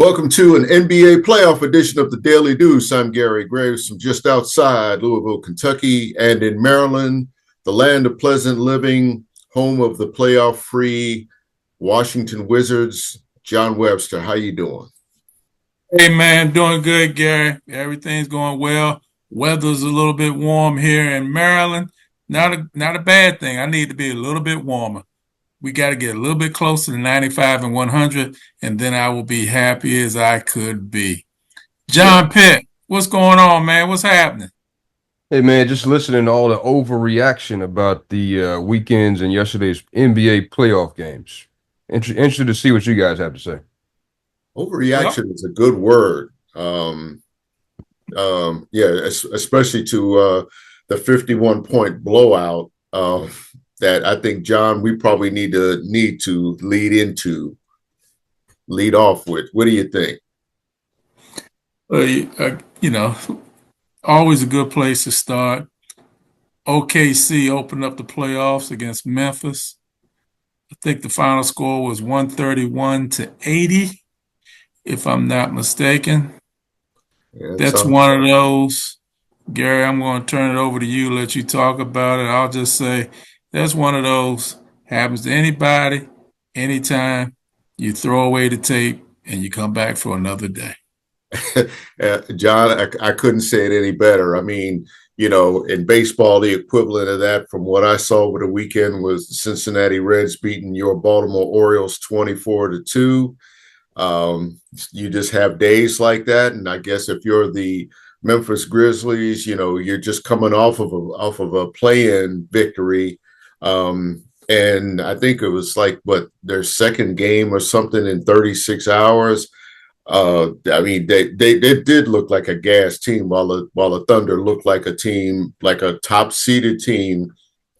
Welcome to an NBA playoff edition of the Daily Deuce. I'm Gary Graves from just outside Louisville, Kentucky, and in Maryland, the land of pleasant living, home of the playoff-free Washington Wizards. John Webster, how you doing? Hey man, doing good, Gary. Everything's going well. Weather's a little bit warm here in Maryland. Not a bad thing. I need to be a little bit warmer. We got to get a little bit closer to 95 and 100, and then I will be happy as I could be. Yeah. John Pitt, what's going on, man? What's happening? Hey man, just listening to all the overreaction about the weekends and yesterday's NBA playoff games. Interested to see what you guys have to say. Well, Overreaction is a good word. Especially to the 51-point blowout that I think, John, we probably need to lead off with. What do you think? you know, always a good place to start. OKC opened up the playoffs against Memphis. I think the final score was 131-80, if I'm not mistaken. Yeah, That's one of those. Gary, I'm going to turn it over to you, let you talk about it. I'll just say that's one of those. Happens to anybody, anytime. You throw away the tape and you come back for another day. John, I couldn't say it any better. I mean, in baseball, the equivalent of that from what I saw over the weekend was the Cincinnati Reds beating your Baltimore Orioles 24-2. You just have days like that. And I guess if you're the Memphis Grizzlies, you're just coming off of a play-in victory. And I think it was like their second game or something in 36 hours. I mean, they did look like a gas team, while the Thunder looked like a team, like a top-seeded team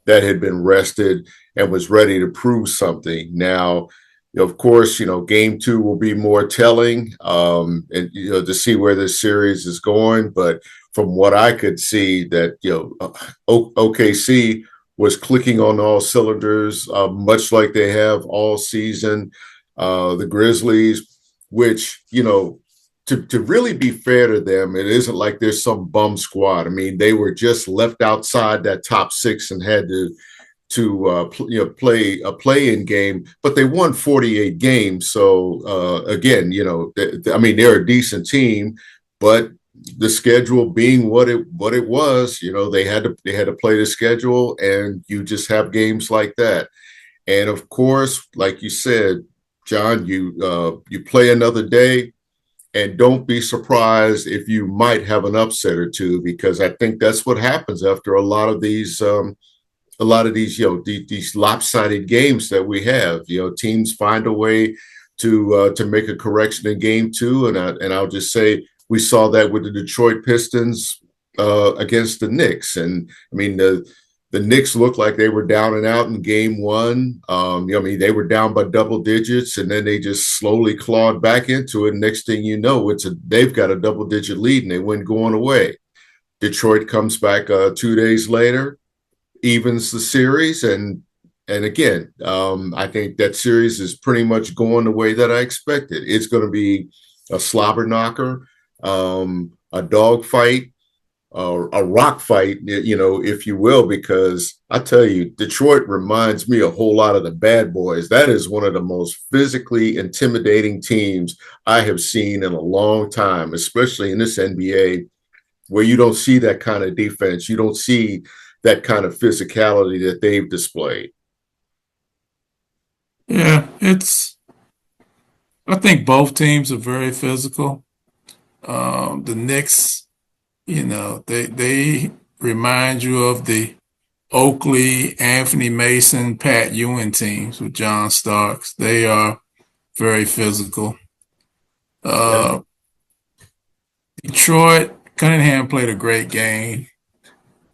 that had been rested and was ready to prove something. Now, of course, game two will be more telling, and to see where this series is going. But from what I could see, that OKC was clicking on all cylinders, much like they have all season. The Grizzlies, which, to really be fair to them, it isn't like there's some bum squad. I mean, they were just left outside that top six and had to play a play-in game, but they won 48 games. So again, I mean, they're a decent team, but the schedule being what it was, they had to play the schedule, and you just have games like that. And of course, like you said, John, you play another day, and don't be surprised if you might have an upset or two, because I think that's what happens after a lot of these these lopsided games that we have. Teams find a way to make a correction in game two, and I'll just say we saw that with the Detroit Pistons against the Knicks. And I mean, the Knicks looked like they were down and out in game one. I mean, they were down by double digits, and then they just slowly clawed back into it. Next thing you know, they've got a double-digit lead, and they went going away. Detroit comes back 2 days later, evens the series, and again, I think that series is pretty much going the way that I expected. It's going to be a slobber knocker, a dog fight, a rock fight, if you will, because I tell you, Detroit reminds me a whole lot of the Bad Boys. That is one of the most physically intimidating teams I have seen in a long time, especially in this NBA, where you don't see that kind of defense. You don't see that kind of physicality that they've displayed. Yeah, I think both teams are very physical. The Knicks, they remind you of the Oakley, Anthony Mason, Pat Ewing teams with John Starks. They are very physical. Yeah. Uh, Detroit, Cunningham played a great game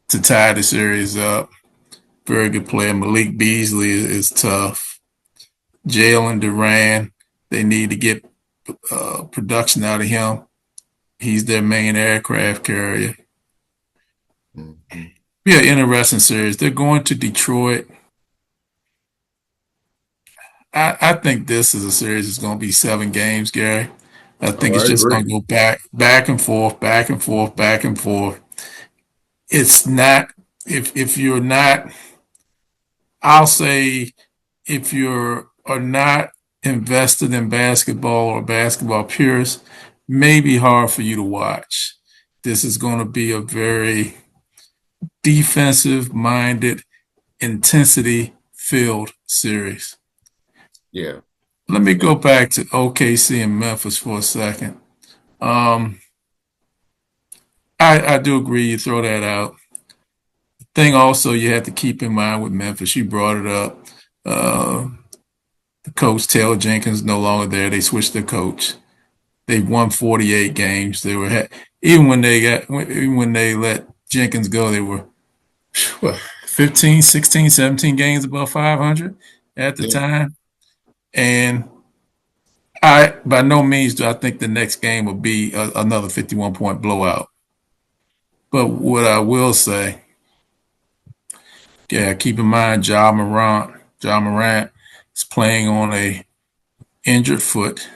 to tie the series up. Very good player. Malik Beasley is tough. Jalen Duran, they need to get production out of him. He's their main aircraft carrier. Mm-hmm. Be an interesting series. They're going to Detroit. I think this is a series that's going to be 7 games, Gary. I Oh, think it's I just agree. going to go back and forth, back and forth, back and forth. It's not if you're not. I'll say if you are not invested in basketball or basketball purists, may be hard for you to watch. This is going to be a very defensive minded, intensity filled series. Yeah. Let me Yeah. go back to OKC and Memphis for a second. Um, I do agree you throw that out. Thing also you have to keep in mind with Memphis, you brought it up. Uh, the coach Taylor Jenkins no longer there. They switched their coach. They've won 48 games. They were even when they let Jenkins go, they were what 15, 16, 17 games above 500 at the Yeah. time. And I by no means do I think the next game will be another 51-point blowout. But what I will say, yeah, keep in mind Ja Morant is playing on a injured foot.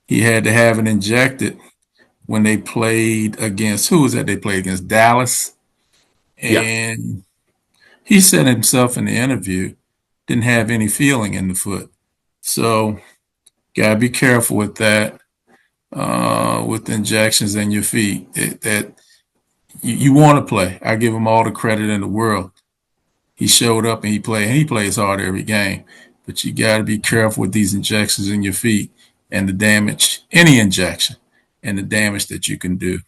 He had to have it injected when they played against who was that they played against Dallas. Yeah. And he said himself in the interview, didn't have any feeling in the foot. So gotta be careful with that, with injections in your feet. That you want to play. I give him all the credit in the world. He showed up and he played. And he plays hard every game, but you got to be careful with these injections in your feet and the damage, any injection, and the damage that you can do.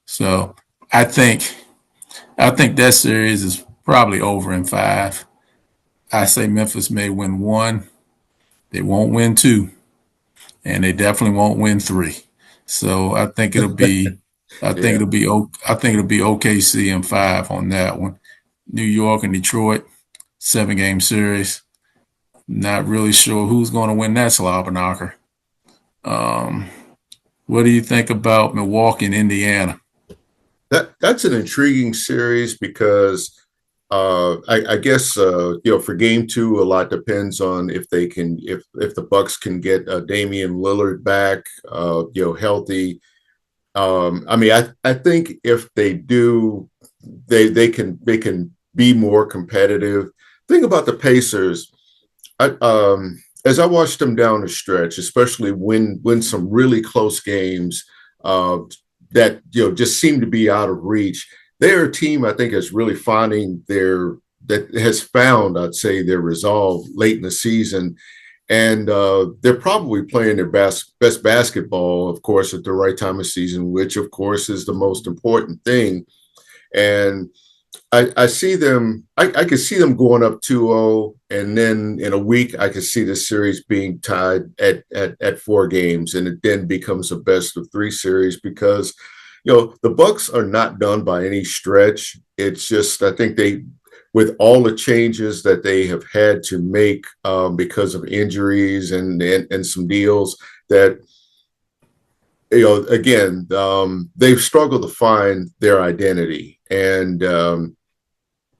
So I think I think that series is probably over in 5. I say Memphis may win 1. They won't win 2, and they definitely won't win 3. So Yeah. I think it'll be OKC in 5 on that one. New York and Detroit, 7-game series. Not really sure who's going to win that slobber knocker. Um, what do you think about Milwaukee and Indiana? That's an intriguing series because I guess for game two, a lot depends on if they can if the Bucks can get Damian Lillard back, healthy. I mean, I think if they do, they can be more competitive. Thing about the Pacers, as I watched them down the stretch, especially when some really close games uh, that just seem to be out of reach. They're a team I think is really finding that has found, I'd say, their resolve late in the season, and they're probably playing their best basketball, of course, at the right time of season, which of course is the most important thing. And I see them. I could see them going up 2-0, and then in a week I could see the series being tied at 4 games, and it then becomes a best of 3 series because the Bucks are not done by any stretch. It's just I think with all the changes that they have had to make because of injuries and some deals that again they've struggled to find their identity and.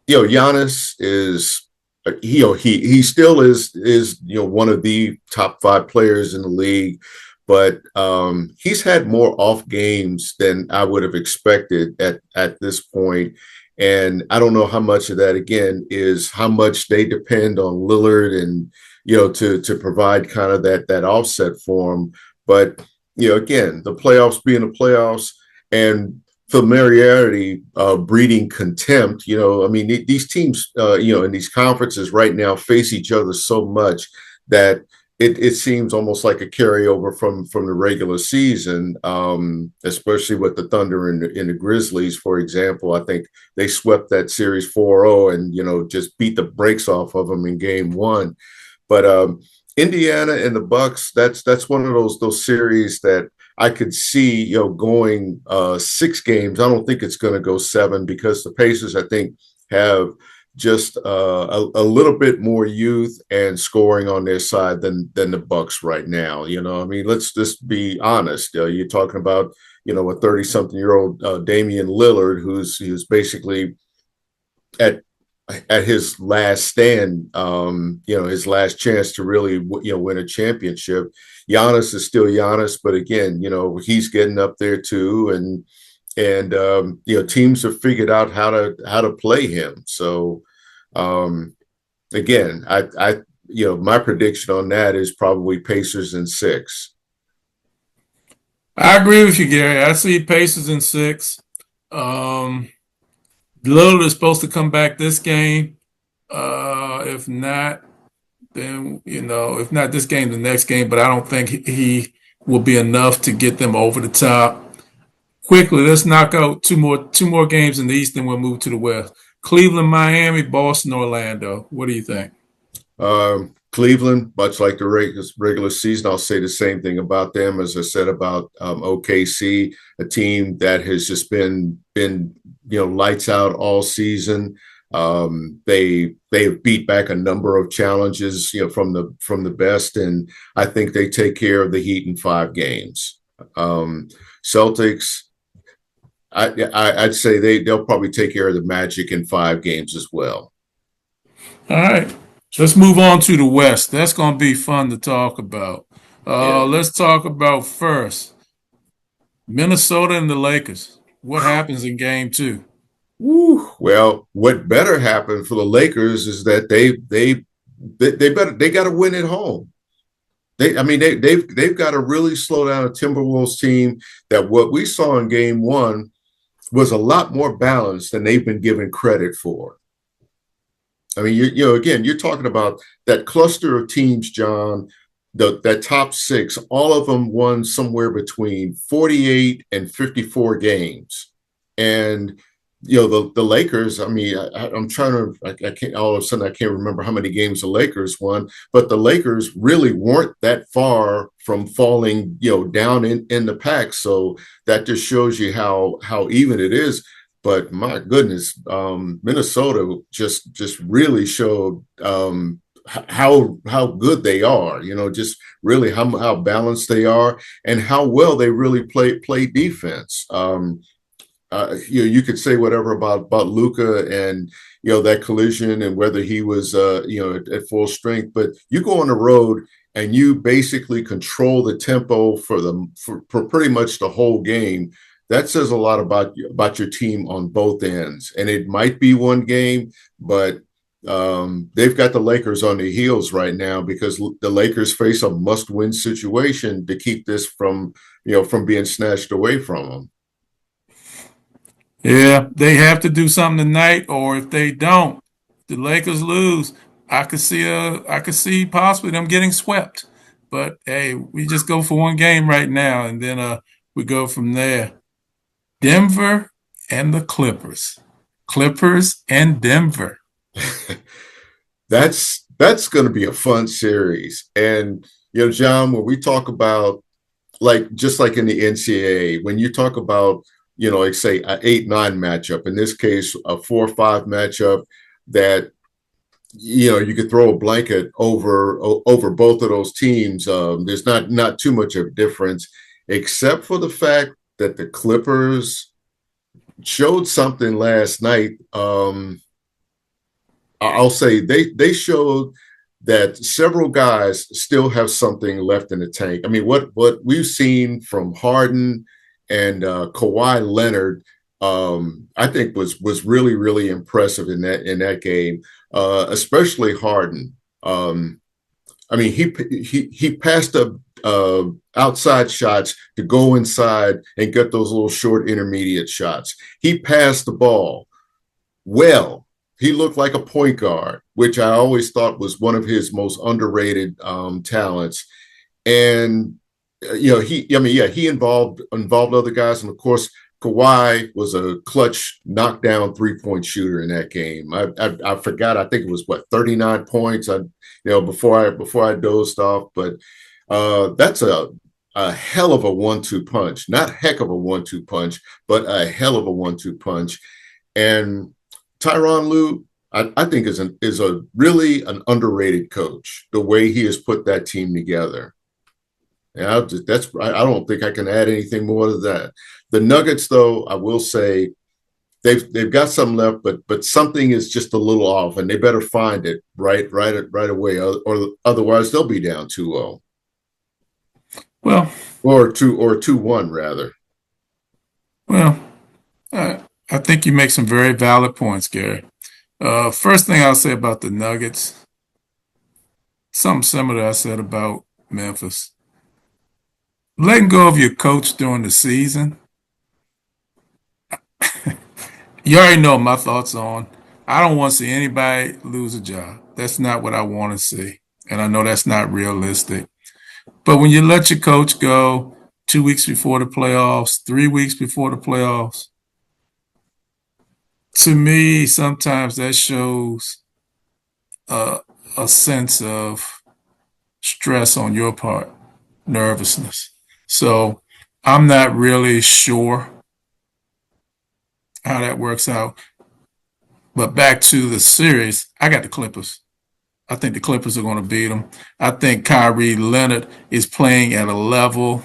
Giannis is he still is one of the top 5 players in the league, but he's had more off games than I would have expected at this point. And I don't know how much of that again is how much they depend on Lillard and to provide kind of that offset for him. But again, the playoffs being the playoffs and familiarity breeding contempt. I mean, these teams, in these conferences right now face each other so much that it seems almost like a carryover from the regular season, especially with the Thunder and the Grizzlies, for example. I think they swept that series 4-0 and, just beat the brakes off of them in game 1. But Indiana and the Bucks, that's one of those series that I could see, going 6 games. I don't think it's going to go 7 because the Pacers, I think, have just a little bit more youth and scoring on their side than the Bucks right now. I mean, let's just be honest. You're talking about, a 30-something-year-old Damian Lillard who's basically at at his last stand, his last chance to really, win a championship. Giannis is still Giannis, but again, he's getting up there too, and teams have figured out how to play him. So again, my prediction on that is probably Pacers in 6. I agree with you, Gary. I see Pacers in 6. Lillard is supposed to come back this game. If not, then if not this game, the next game. But I don't think he will be enough to get them over the top. Quickly, let's knock out two more games in the East, and we'll move to the West. Cleveland, Miami, Boston, Orlando. What do you think? Cleveland, much like the regular season, I'll say the same thing about them as I said about OKC, a team that has just been lights out all season. They have beat back a number of challenges from the best, and I think they take care of the Heat in 5 games. Celtics, I'd say they'll probably take care of the Magic in 5 games as well. All right. Let's move on to the West. That's going to be fun to talk about. Let's talk about first Minnesota and the Lakers. What happens in game 2? Woo. Well, what better happen for the Lakers is that they got to win at home. They've got to really slow down a Timberwolves team that what we saw in game 1 was a lot more balanced than they've been given credit for. I mean, you're talking about that cluster of teams, John, that top 6, all of them won somewhere between 48 and 54 games. And, the Lakers, I mean, I'm trying to, I can't, all of a sudden I can't remember how many games the Lakers won, but the Lakers really weren't that far from falling, down in the pack. So that just shows you how even it is. But my goodness, Minnesota just really showed how good they are. Just really how balanced they are and how well they really play defense. You could say whatever about Luka and that collision and whether he was at full strength, but you go on the road and you basically control the tempo for pretty much the whole game. That says a lot about your team on both ends. And it might be one game, but they've got the Lakers on their heels right now because the Lakers face a must-win situation to keep this from being snatched away from them. Yeah, they have to do something tonight, or if they don't, the Lakers lose. I could see possibly them getting swept. But hey, we just go for one game right now, and then we go from there. Denver and the Clippers. Clippers and Denver. That's going to be a fun series. And, John, when we talk about just like in the NCAA, when you talk about, like say an 8-9 matchup, in this case, a 4-5 matchup that, you could throw a blanket over both of those teams. There's not too much of a difference, except for the fact that the Clippers showed something last night. I'll say they showed that several guys still have something left in the tank. I mean, what we've seen from Harden and Kawhi Leonard, I think was really, really impressive in that game, especially Harden. I mean, he passed up outside shots to go inside and get those little short intermediate shots. He passed the ball well. He looked like a point guard, which I always thought was one of his most underrated talents. And he involved other guys, and of course, Kawhi was a clutch knockdown 3-point shooter in that game. I forgot. I think it was 39 points. Before I dozed off, but that's a hell of a 1-2 punch. Not heck of a 1-2 punch, but a hell of a 1-2 punch. And Tyronn Lue, I think is a really an underrated coach. The way he has put that team together. And I don't think I can add anything more to that. The Nuggets, though, I will say, they've got some left, but something is just a little off, and they better find it right away, or otherwise they'll be down 2-0. Well, Or 2-1 rather. well, I think you make some very valid points, Gary. First thing I'll say about the Nuggets, something similar I said about Memphis. Letting go of your coach during the season, you already know my thoughts on. I don't want to see anybody lose a job. That's not what I want to see. And I know that's not realistic. But when you let your coach go 2 weeks before the playoffs, 3 weeks before the playoffs, to me, sometimes that shows uh, a sense of stress on your part, nervousness. So I'm not really sure how that works out. But back to the series, I got the Clippers. I think the Clippers are going to beat them. I think Kyrie Leonard is playing at a level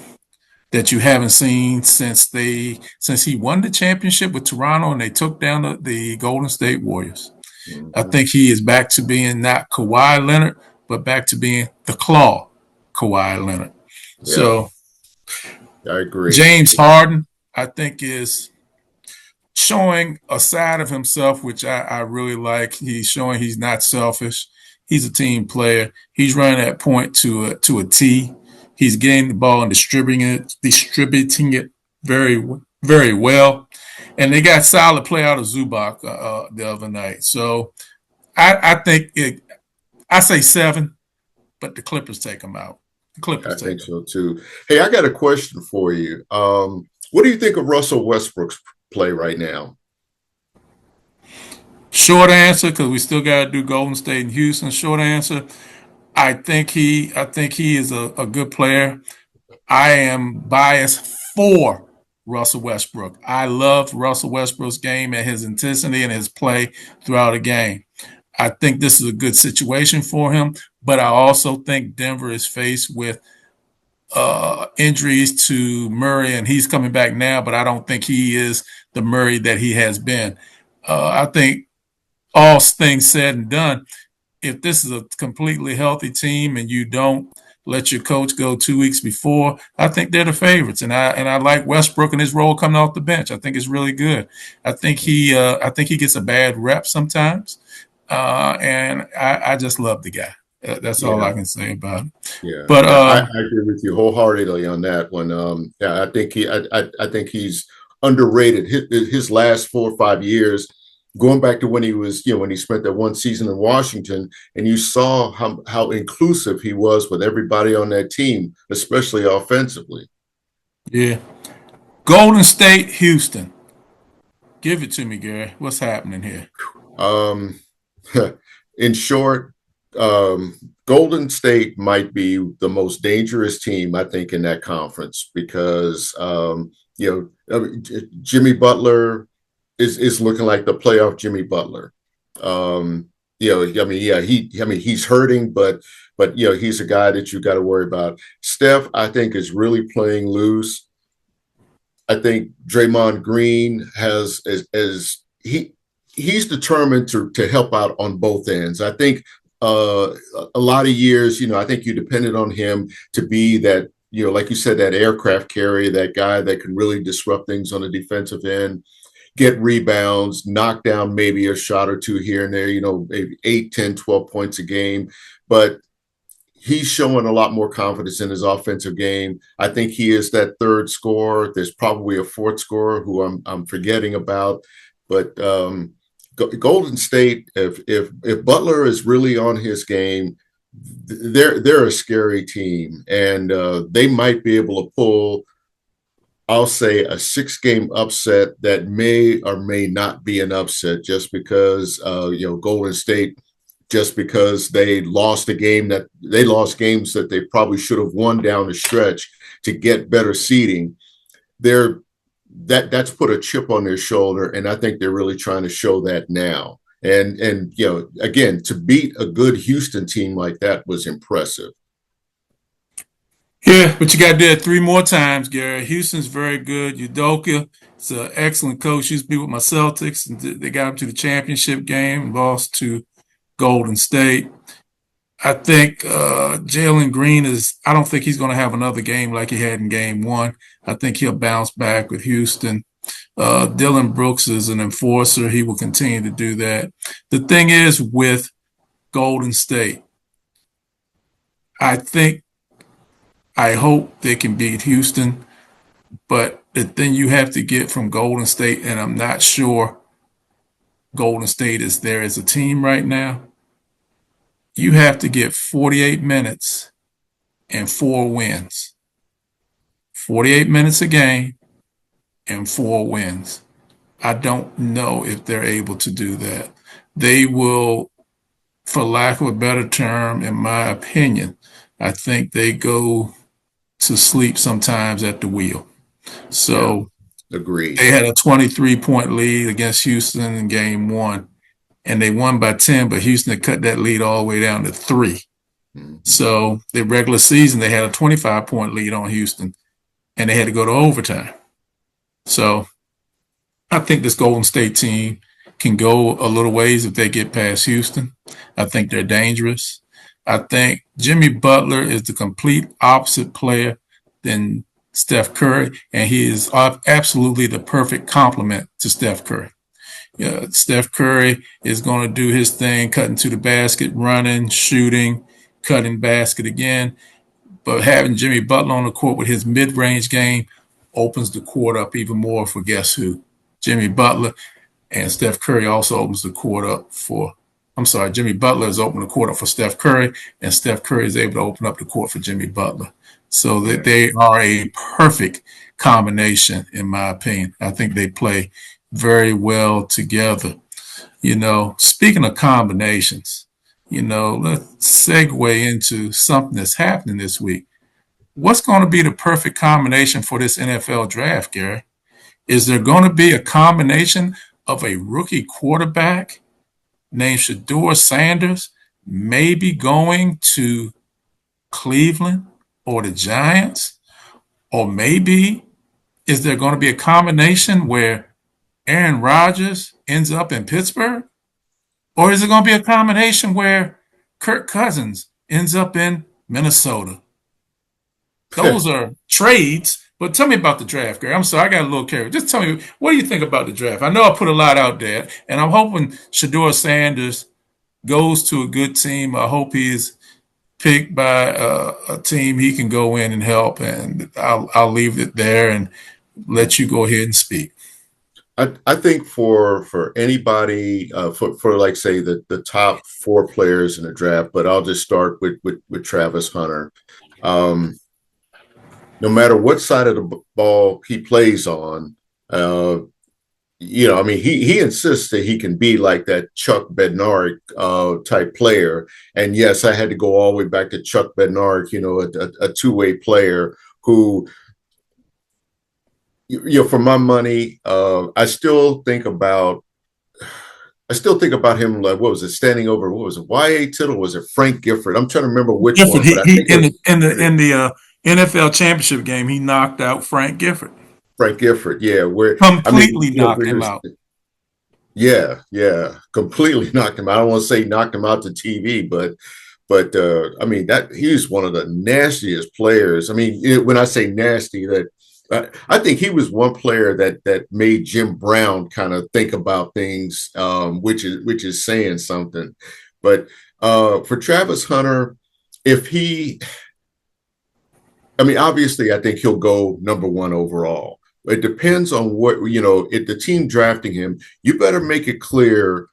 that you haven't seen since he won the championship with Toronto and they took down the Golden State Warriors. I think he is back to being not Kawhi Leonard, but back to being the claw Kawhi Leonard. Yeah, so I agree. James Harden, I think, is showing a side of himself, which I really like. He's showing he's not selfish. He's a team player. He's running that point to a T. He's getting the ball and distributing it very, very well. And they got solid play out of Zubac the other night. So I think I say 7, but the Clippers take them out. The Clippers I think so too. Hey, I got a question for you. What do you think of Russell Westbrook's play right now? Short answer, because we still got to do Golden State and Houston. Short answer, I think he is a good player. I am biased for Russell Westbrook. I love Russell Westbrook's game and his intensity and his play throughout a game. I think this is a good situation for him, but I also think Denver is faced with injuries to Murray, and he's coming back now, but I don't think he is the Murray that he has been. I think all things said and done, if this is a completely healthy team and you don't let your coach go 2 weeks before, I think they're the favorites. And I like Westbrook and his role coming off the bench. I think it's really good. I think he gets a bad rep sometimes, and I just love the guy. That's all I can say about it. Yeah, But I agree with you wholeheartedly on that one. Yeah, I think he's underrated. His last 4 or 5 years, going back to when he was, when he spent that one season in Washington, and you saw how inclusive he was with everybody on that team, especially offensively. yeah, Golden State, Houston. Give it to me, Gary. What's happening here? In short, Golden State might be the most dangerous team, I think, in that conference because Jimmy Butler is looking like the playoff Jimmy Butler. He's hurting, but he's a guy that you got to worry about. Steph, I think, is really playing loose. I think Draymond Green he's determined to help out on both ends. I think a lot of years, I think you depended on him to be that, like you said, that aircraft carrier, that guy that can really disrupt things on the defensive end, get rebounds, knock down maybe a shot or two here and there, maybe 8, 10, 12 points a game. But he's showing a lot more confidence in his offensive game. I think he is that third scorer. There's probably a fourth scorer who I'm forgetting about. But Golden State, if Butler is really on his game, they're a scary team, and they might be able to pull, I'll say, a 6-game upset that may or may not be an upset, just because Golden State, just because they lost games that they probably should have won down the stretch to get better seeding. That's put a chip on their shoulder, and I think they're really trying to show that now. And again, to beat a good Houston team like that was impressive. Yeah, but you got to do it 3 more times, Gary. Houston's very good. Udoka is an excellent coach. He used to be with my Celtics, and they got him to the championship game, lost to Golden State. I think Jalen Green I don't think he's going to have another game like he had in game one. I think he'll bounce back with Houston. Dylan Brooks is an enforcer. He will continue to do that. The thing is with Golden State, I think, I hope they can beat Houston, but the thing you have to get from Golden State, and I'm not sure Golden State is there as a team right now, you have to get 48 minutes and 4 wins. 48 minutes a game and 4 wins. I don't know if they're able to do that. They will, for lack of a better term, in my opinion, I think they go to sleep sometimes at the wheel. So Agreed. they had a 23-point lead against Houston in game one, and they won by 10, but Houston had cut that lead all the way down to 3. So the regular season, they had a 25-point lead on Houston, and they had to go to overtime. So I think this Golden State team can go a little ways if they get past Houston. I think they're dangerous. I think Jimmy Butler is the complete opposite player than Steph Curry, and he is absolutely the perfect complement to Steph Curry. Steph Curry is going to do his thing, cutting to the basket, running, shooting, cutting basket again. But having Jimmy Butler on the court with his mid-range game opens the court up even more for guess who? Jimmy Butler. And Steph Curry also opens the court up for, Jimmy Butler is opening the court up for Steph Curry, and Steph Curry is able to open up the court for Jimmy Butler. So that they are a perfect combination, in my opinion. I think they play very well together. Speaking of combinations, let's segue into something that's happening this week. What's going to be the perfect combination for this NFL draft, Gary? Is there going to be a combination of a rookie quarterback named Shedeur Sanders maybe going to Cleveland or the Giants? Or maybe is there going to be a combination where Aaron Rodgers ends up in Pittsburgh? Or is it going to be a combination where Kirk Cousins ends up in Minnesota? Those are trades, but tell me about the draft, Gary. I'm sorry, I got a little carried. Just tell me, what do you think about the draft? I know I put a lot out there, and I'm hoping Shedeur Sanders goes to a good team. I hope he's picked by a team he can go in and help, and I'll leave it there and let you go ahead and speak. I think for anybody for like say the top 4 players in the draft, but I'll just start with Travis Hunter. No matter what side of the ball he plays on, he insists that he can be like that Chuck Bednarik type player. And yes, I had to go all the way back to Chuck Bednarik, a two-way player who, for my money, I still think about him like, what was it, standing over, what was it, Y.A. Tittle, was it Frank Gifford? I'm trying to remember which one. But I think in the NFL championship game, he knocked out Frank Gifford. Frank Gifford, yeah, completely knocked him out. Yeah, completely knocked him out. I don't want to say knocked him out to TV, but that he's one of the nastiest players. When I say nasty, that I think he was one player that made Jim Brown kind of think about things, which is saying something. But for Travis Hunter, obviously, I think he'll go number 1 overall. It depends on what, if the team drafting him, you better make it clear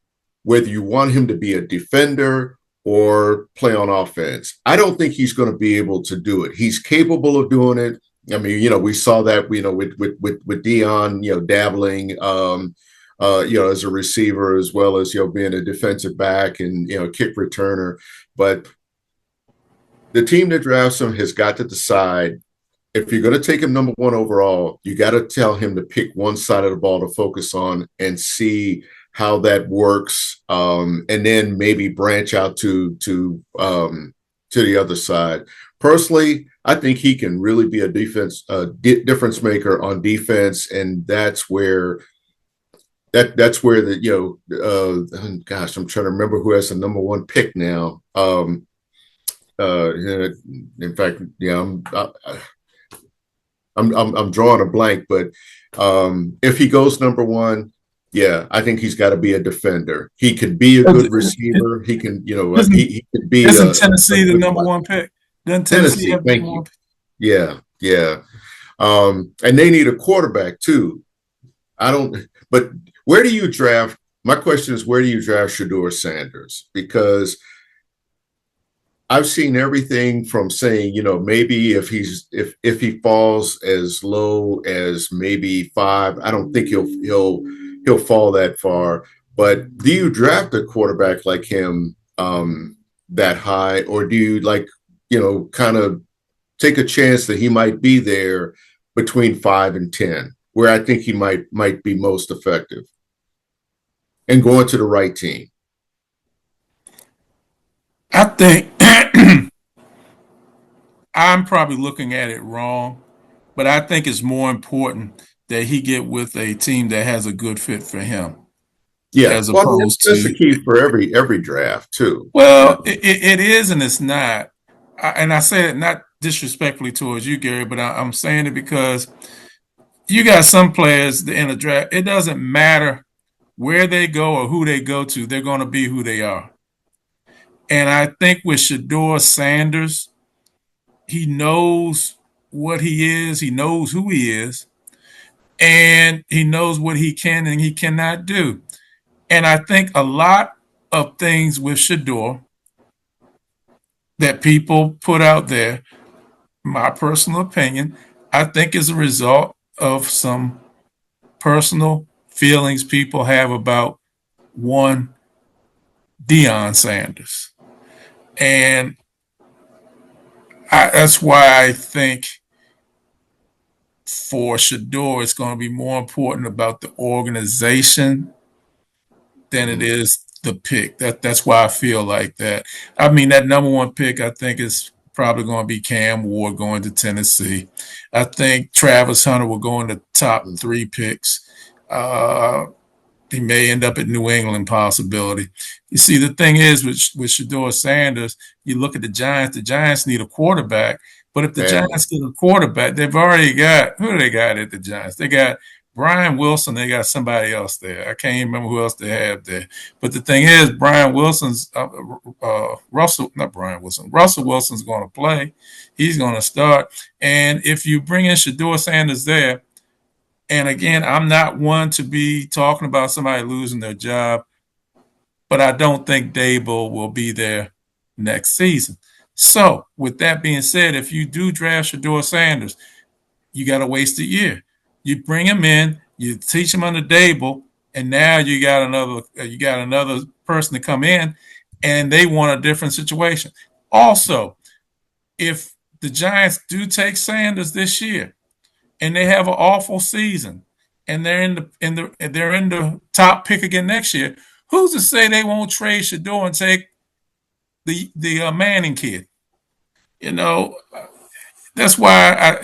whether you want him to be a defender or play on offense. I don't think he's going to be able to do it. He's capable of doing it. We saw that, with Dion, dabbling, as a receiver, as well as, being a defensive back and, kick returner. But the team that drafts him has got to decide, if you're going to take him number 1 overall, you got to tell him to pick one side of the ball to focus on and see how that works, and then maybe branch out to to the other side. Personally, I think he can really be a difference maker on defense, and that's where gosh, I'm trying to remember who has the number one pick now. In fact, I'm drawing a blank, but if he goes number one, yeah, I think he's got to be a defender. He could be a good receiver. He can, he could be. Isn't Tennessee the number one pick? Doesn't Tennessee have the thank you. Yeah. And they need a quarterback too. But where do you draft? My question is, where do you draft Shedeur Sanders? Because I've seen everything from saying, maybe if he falls as low as maybe 5, I don't think he'll fall that far. But do you draft a quarterback like him that high, or do you kind of take a chance that he might be there between 5 and 10, where I think he might be most effective and going to the right team? I think I'm probably looking at it wrong, but I think it's more important that he get with a team that has a good fit for him. Yeah, as opposed that's to the key for every draft too. Well, it is and it's not. And I say it not disrespectfully towards you, Gary, but I'm saying it because you got some players in the draft. It doesn't matter where they go or who they go to; they're going to be who they are. And I think with Shedeur Sanders, he knows what he is, he knows who he is, and he knows what he can and he cannot do. And I think a lot of things with Shedeur that people put out there, my personal opinion, I think is a result of some personal feelings people have about one Deion Sanders. And that's why I think for Shedeur, it's going to be more important about the organization than it is the pick. That's why I feel like that. I mean, that number one pick, I think, is probably going to be Cam Ward going to Tennessee. I think Travis Hunter will go in the top 3 picks. He may end up at New England, possibility. You see, the thing is with Shedeur Sanders, you look at the Giants need a quarterback. But if the Giants get a quarterback, they've already got, who do they got at the Giants? They got Brian Wilson, they got somebody else there. I can't even remember who else they have there. But the thing is, Russell Wilson's going to play. He's going to start. And if you bring in Shedeur Sanders there, and again, I'm not one to be talking about somebody losing their job, but I don't think Dable will be there next season. So, with that being said, if you do draft Shedeur Sanders, you got to waste a year. You bring him in, you teach him under Dable, and now you got another person to come in, and they want a different situation. Also, if the Giants do take Sanders this year, and they have an awful season, and they're in the top pick again next year, who's to say they won't trade Shedeur and take the Manning kid? That's why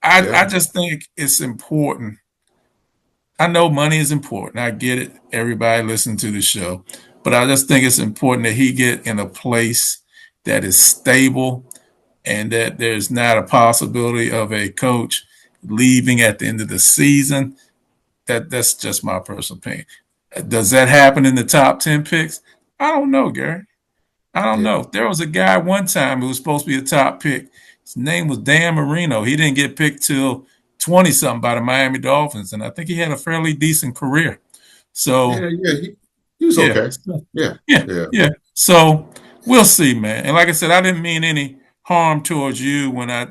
I just think it's important. I know money is important. I get it. Everybody listen to the show, but I just think it's important that he get in a place that is stable and that there's not a possibility of a coach leaving at the end of the season. That's just my personal opinion. Does that happen in the top 10 picks? I don't know, Gary. I don't know. There was a guy one time who was supposed to be a top pick. His name was Dan Marino. He didn't get picked till 20-something by the Miami Dolphins, and I think he had a fairly decent career. So he was okay. Yeah. So we'll see, man. And like I said, I didn't mean any harm towards you when I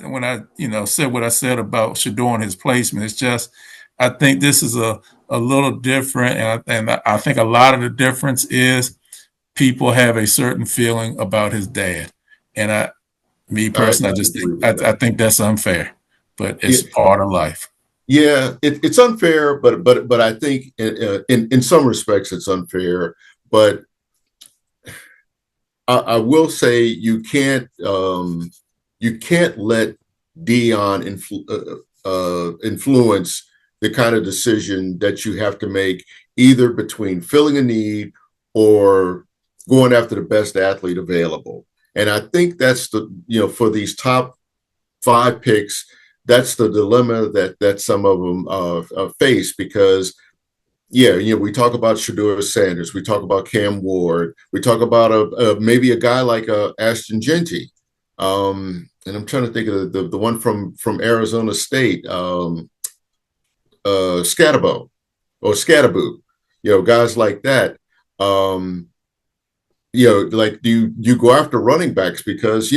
said what I said about Shedeur and his placement. It's just I think this is a little different, and I think a lot of the difference is people have a certain feeling about his dad, and I think that's unfair, but it's part of life. Yeah, it's unfair, but I think in some respects it's unfair. But I will say you can't let Dion influence the kind of decision that you have to make either between filling a need or going after the best athlete available. And I think that's for these top 5 picks, that's the dilemma that some of them face because we talk about Shedeur Sanders, we talk about Cam Ward, we talk about maybe a guy like Ashton Genty, and I'm trying to think of the one from Arizona State, Scatabo or Scataboo, guys like that. Like do you go after running backs because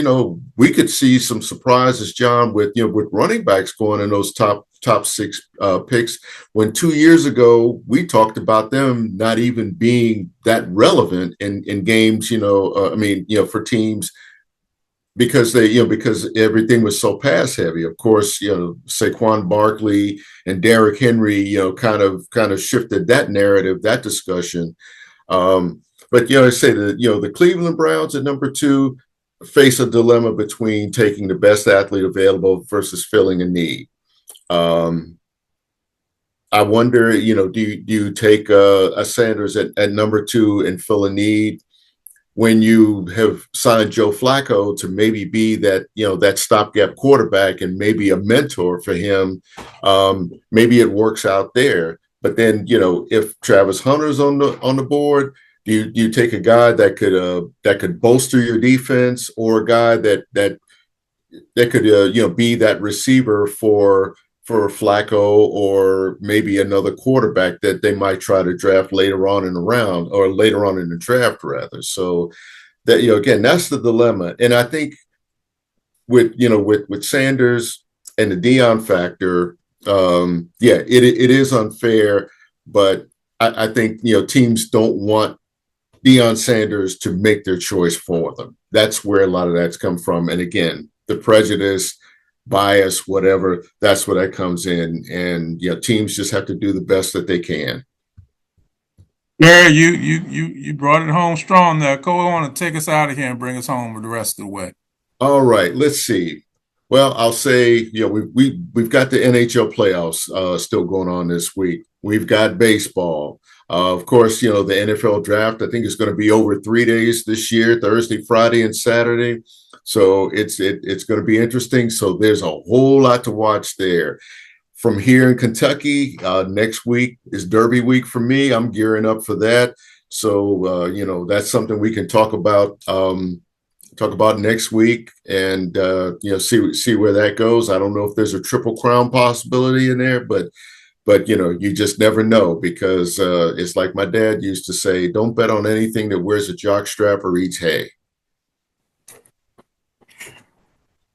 we could see some surprises, John, with with running backs going in those top 6 picks when 2 years ago we talked about them not even being that relevant in games. For teams because because everything was so pass heavy. Of course, Saquon Barkley and Derrick Henry, kind of shifted that narrative, that discussion. But I say that the Cleveland Browns at number 2 face a dilemma between taking the best athlete available versus filling a need. I wonder, do you take a Sanders at number 2 and fill a need when you have signed Joe Flacco to maybe be that that stopgap quarterback and maybe a mentor for him? Maybe it works out there. But then if Travis Hunter's on the board, do you take a guy that could bolster your defense, or a guy that could be that receiver for Flacco, or maybe another quarterback that they might try to draft later on in the round, or later on in the draft rather. So that again, that's the dilemma. And I think with Sanders and the Dion factor, it is unfair, but I think teams don't want Deion Sanders to make their choice for them. That's where a lot of that's come from. And again, the prejudice, bias, whatever, that's where that comes in. And teams just have to do the best that they can. Yeah, you brought it home strong there. Go on and take us out of here and bring us home for the rest of the way. All right, let's see. Well, I'll say, we've got the NHL playoffs still going on this week. We've got baseball. Of course, the NFL draft, I think, is going to be over 3 days this year, Thursday, Friday, and Saturday. So it's going to be interesting. So there's a whole lot to watch there. From here in Kentucky, next week is Derby week for me. I'm gearing up for that. So, that's something we can talk about next week and, see where that goes. I don't know if there's a Triple Crown possibility in there, but you just never know because it's like my dad used to say, don't bet on anything that wears a jock strap or eats hay.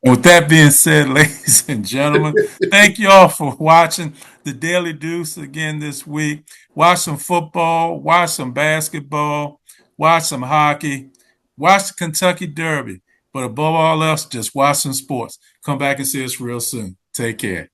With that being said, ladies and gentlemen, thank you all for watching the Daily Deuce again this week. Watch some football, watch some basketball, watch some hockey, watch the Kentucky Derby. But above all else, just watch some sports. Come back and see us real soon. Take care.